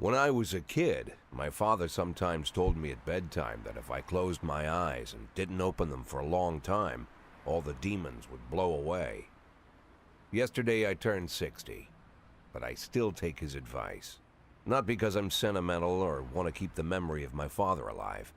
When I was a kid, my father sometimes told me at bedtime that if I closed my eyes and didn't open them for a long time, all the demons would blow away. Yesterday I turned 60, but I still take his advice. Not because I'm sentimental or want to keep the memory of my father alive.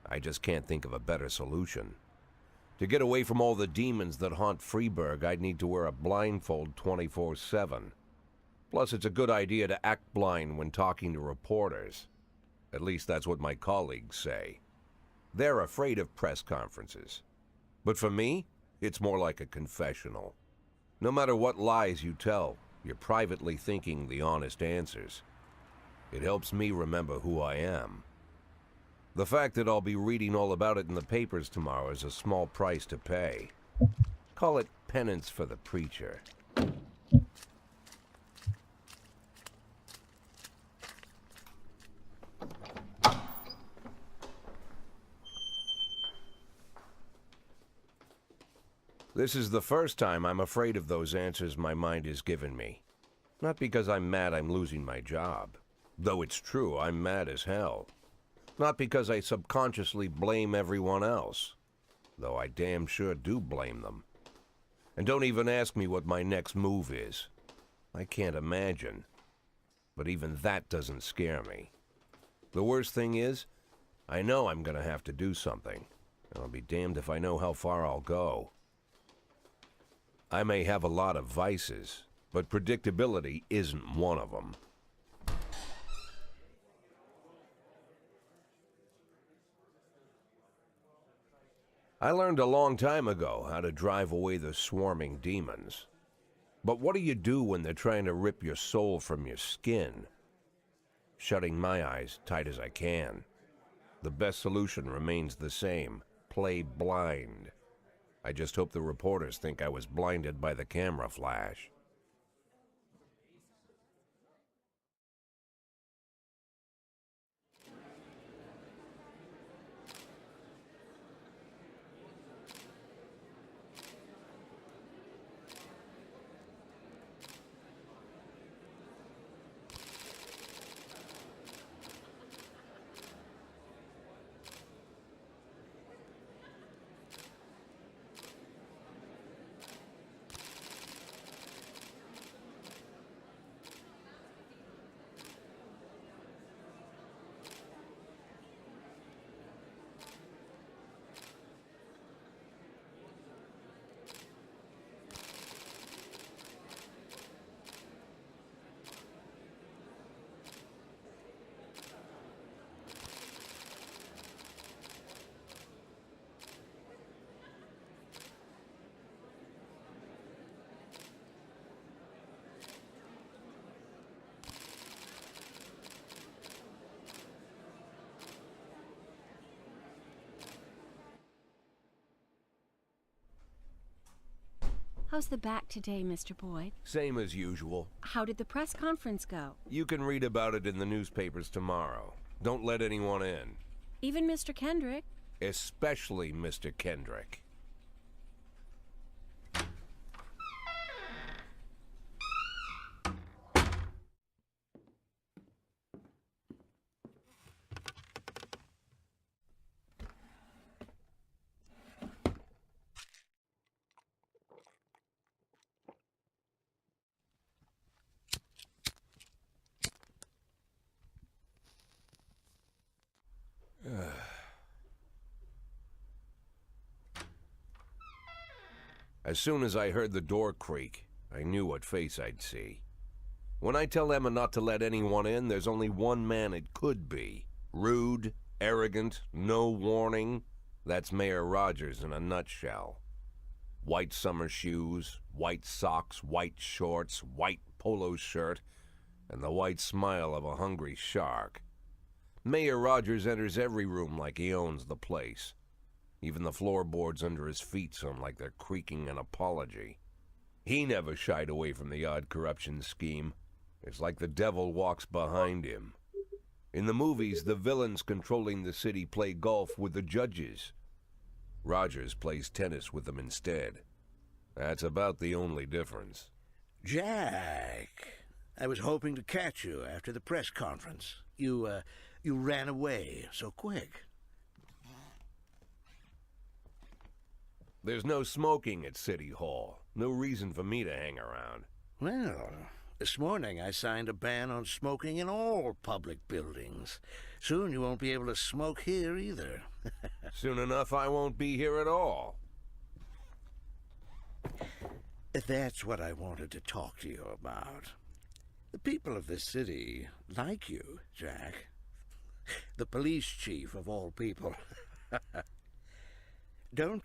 I just can't think of a better solution. To get away from all the demons that haunt Freeburg, I'd need to wear a blindfold 24/7. Plus, it's a good idea to act blind when talking to reporters. At least that's what my colleagues say. They're afraid of press conferences. But for me, it's more like a confessional. No matter what lies you tell, you're privately thinking the honest answers. It helps me remember who I am. The fact that I'll be reading all about it in the papers tomorrow is a small price to pay. Call it penance for the preacher. This is the first time I'm afraid of those answers my mind has given me. Not because I'm mad I'm losing my job. Though it's true, I'm mad as hell. Not because I subconsciously blame everyone else. Though I damn sure do blame them. And don't even ask me what my next move is. I can't imagine. But even that doesn't scare me. The worst thing is, I know I'm gonna have to do something. And I'll be damned if I know how far I'll go. I may have a lot of vices, but predictability isn't one of them. I learned a long time ago how to drive away the swarming demons. But what do you do when they're trying to rip your soul from your skin? Shutting my eyes tight as I can. The best solution remains the same: play blind. I just hope the reporters think I was blinded by the camera flash. How's the back today, Mr. Boyd? Same as usual. How did the press conference go? You can read about it in the newspapers tomorrow. Don't let anyone in. Even Mr. Kendrick? Especially Mr. Kendrick. As soon as I heard the door creak, I knew what face I'd see. When I tell Emma not to let anyone in, there's only one man it could be. Rude, arrogant, no warning. That's Mayor Rogers in a nutshell. White summer shoes, white socks, white shorts, white polo shirt, and the white smile of a hungry shark. Mayor Rogers enters every room like he owns the place. Even the floorboards under his feet sound like they're creaking an apology. He never shied away from the odd corruption scheme. It's like the devil walks behind him. In the movies, the villains controlling the city play golf with the judges. Rogers plays tennis with them instead. That's about the only difference. Jack, I was hoping to catch you after the press conference. You ran away so quick. There's no smoking at City Hall. No reason for me to hang around. Well, this morning I signed a ban on smoking in all public buildings. Soon you won't be able to smoke here either. Soon enough, I won't be here at all. That's what I wanted to talk to you about. The people of this city like you, Jack. The police chief of all people. Don't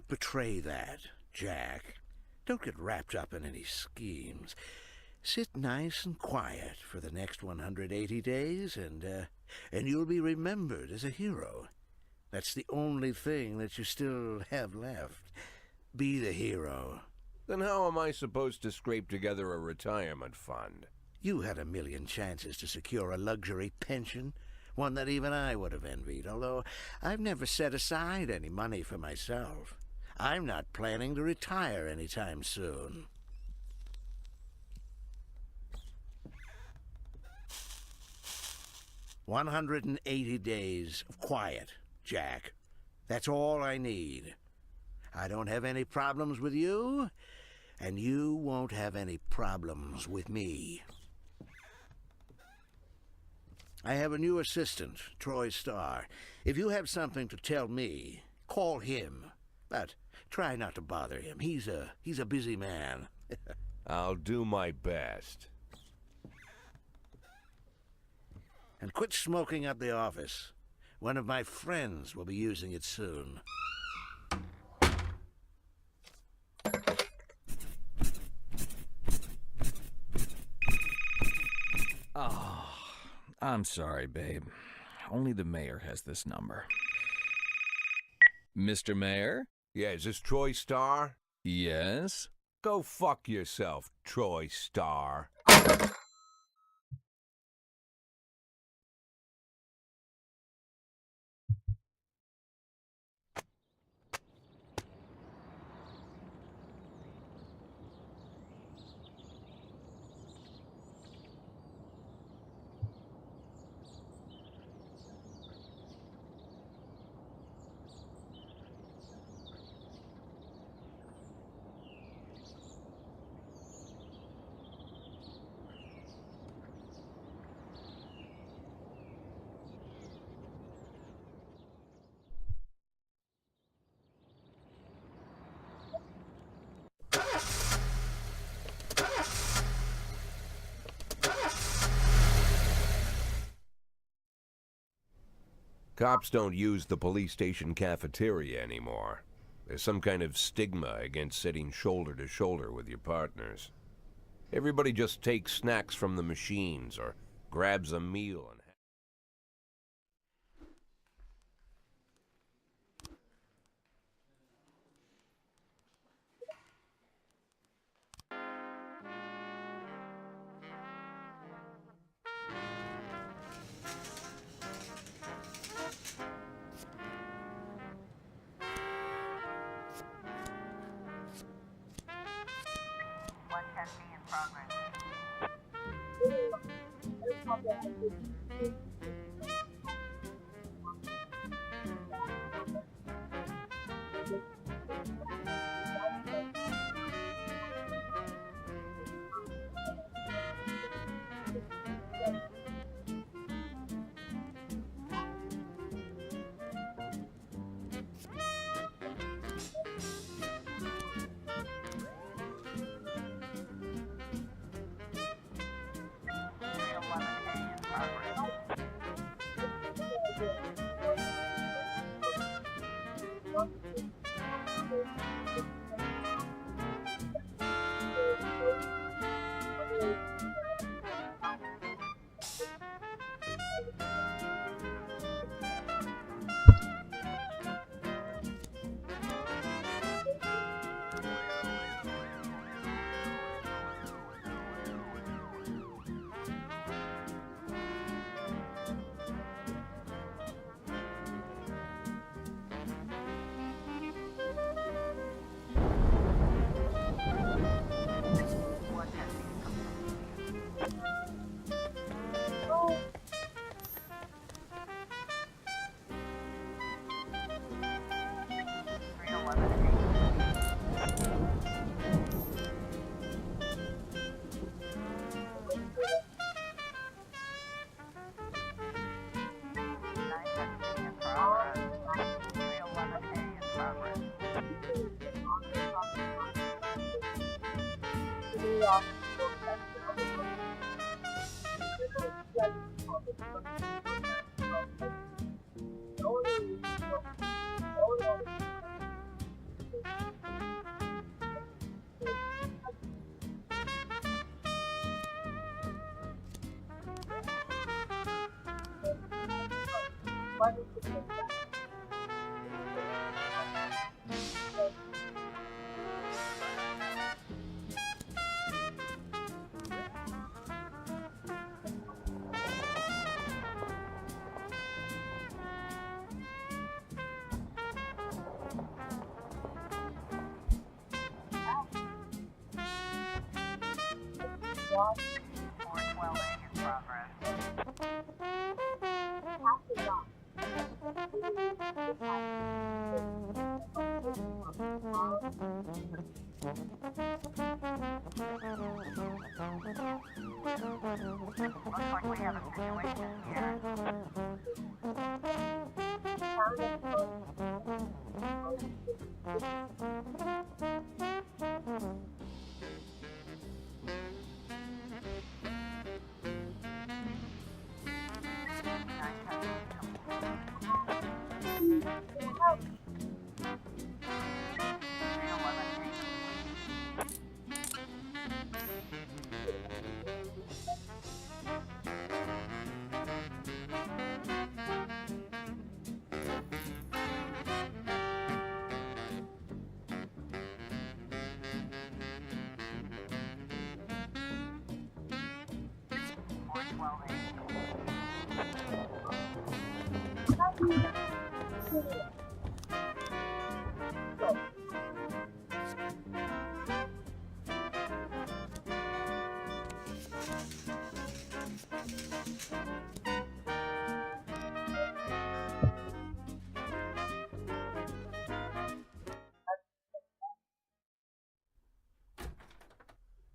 betray that, Jack. Don't get wrapped up in any schemes. Sit nice and quiet for the next 180 days, and you'll be remembered as a hero. That's the only thing that you still have left. Be the hero. Then how am I supposed to scrape together a retirement fund? You had a million chances to secure a luxury pension, one that even I would have envied, although I've never set aside any money for myself. I'm not planning to retire anytime soon. "180 days of quiet, Jack. That's all I need. I don't have any problems with you, and you won't have any problems with me. I have a new assistant, Troy Starr. If you have something to tell me, call him. But try not to bother him. He's a busy man." I'll do my best. "And quit smoking up the office. One of my friends will be using it soon." Oh, I'm sorry, babe. Only the mayor has this number. Mr. Mayor? Yeah, is this Troy Starr? Yes? Go fuck yourself, Troy Starr. Cops don't use the police station cafeteria anymore. There's some kind of stigma against sitting shoulder to shoulder with your partners. Everybody just takes snacks from the machines or grabs a meal and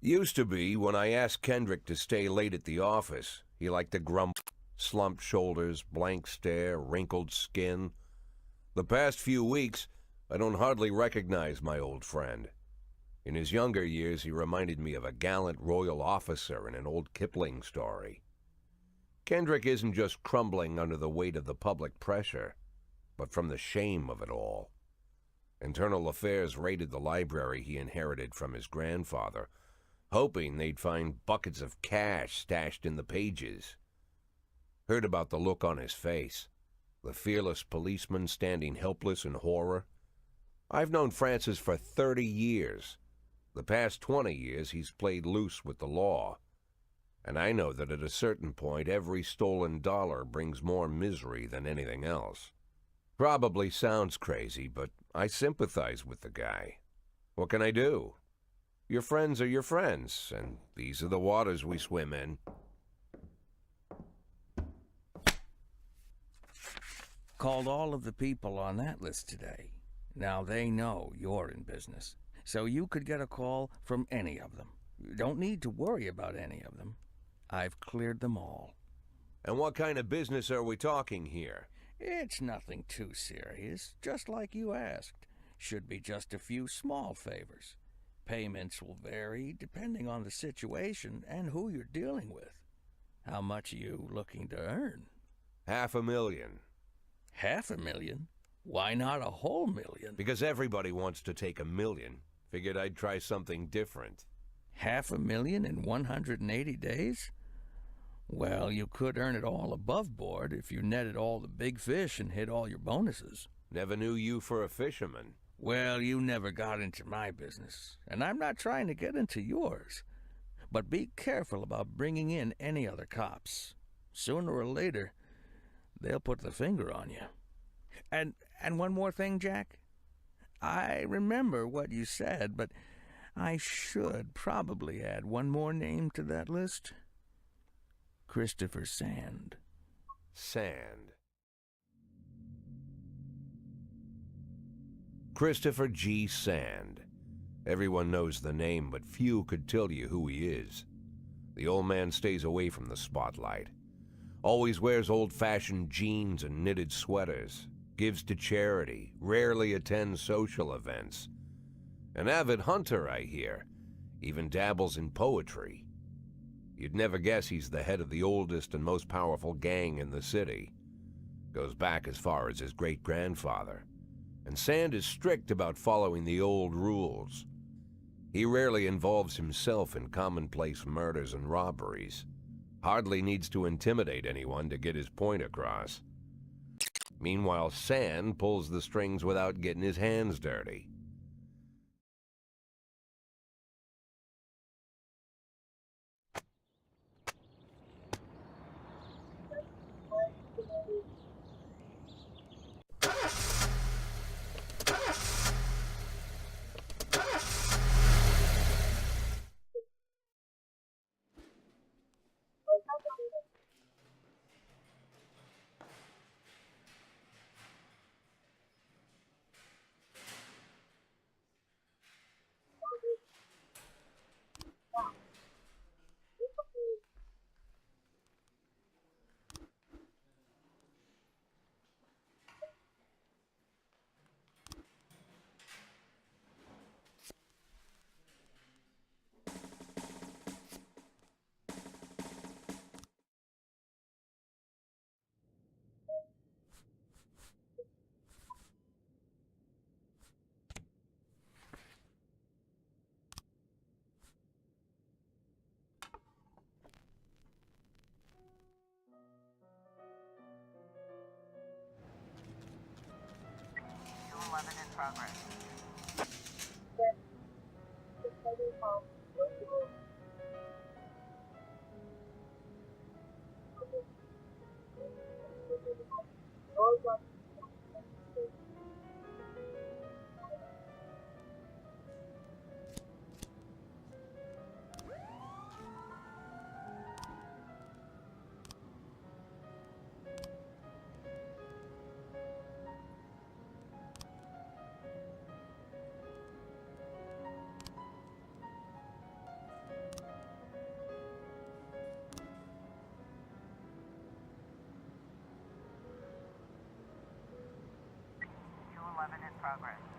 Used to be, when I asked Kendrick to stay late at the office, he liked to grumble, slumped shoulders, blank stare, wrinkled skin. The past few weeks, I don't hardly recognize my old friend. In his younger years, he reminded me of a gallant royal officer in an old Kipling story. Kendrick isn't just crumbling under the weight of the public pressure, but from the shame of it all. Internal Affairs raided the library he inherited from his grandfather, hoping they'd find buckets of cash stashed in the pages. Heard about the look on his face, the fearless policeman standing helpless in horror. I've known Francis for 30 years. The past 20 years he's played loose with the law. And I know that at a certain point every stolen dollar brings more misery than anything else. Probably sounds crazy, but I sympathize with the guy. What can I do? Your friends are your friends, and these are the waters we swim in. Called all of the people on that list today. Now they know you're in business, so you could get a call from any of them. You don't need to worry about any of them. I've cleared them all. And what kind of business are we talking here? It's nothing too serious, just like you asked. Should be just a few small favors. Payments will vary depending on the situation and who you're dealing with. How much are you looking to earn? $500,000. $500,000? Why not a whole million? Because everybody wants to take $1 million. Figured I'd try something different. $500,000 in 180 days? Well, you could earn it all above board if you netted all the big fish and hit all your bonuses. Never knew you for a fisherman. Well, you never got into my business, and I'm not trying to get into yours. But be careful about bringing in any other cops. Sooner or later, they'll put the finger on you. And one more thing, Jack. I remember what you said, but I should probably add one more name to that list. Christopher Sand. Sand. Christopher G. Sand. Everyone knows the name, but few could tell you who he is. The old man stays away from the spotlight. Always wears old-fashioned jeans and knitted sweaters. Gives to charity. Rarely attends social events. An avid hunter, I hear. even dabbles in poetry. You'd never guess he's the head of the oldest and most powerful gang in the city. Goes back as far as his great-grandfather. And Sand is strict about following the old rules. He rarely involves himself in commonplace murders and robberies. Hardly needs to intimidate anyone to get his point across. Meanwhile, Sand pulls the strings without getting his hands dirty. In progress. In progress. In progress.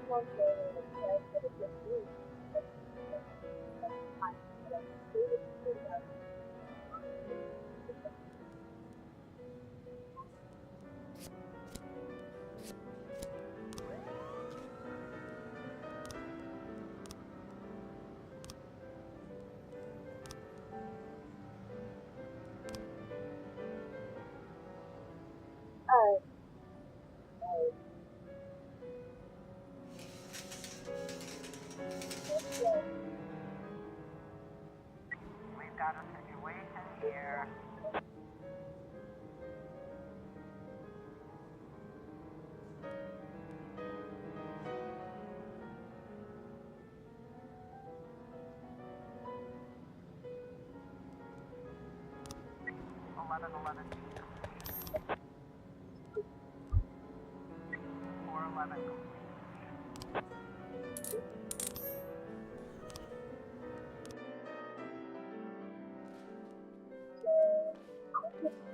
We've got a situation here. Eleven. 411 complete.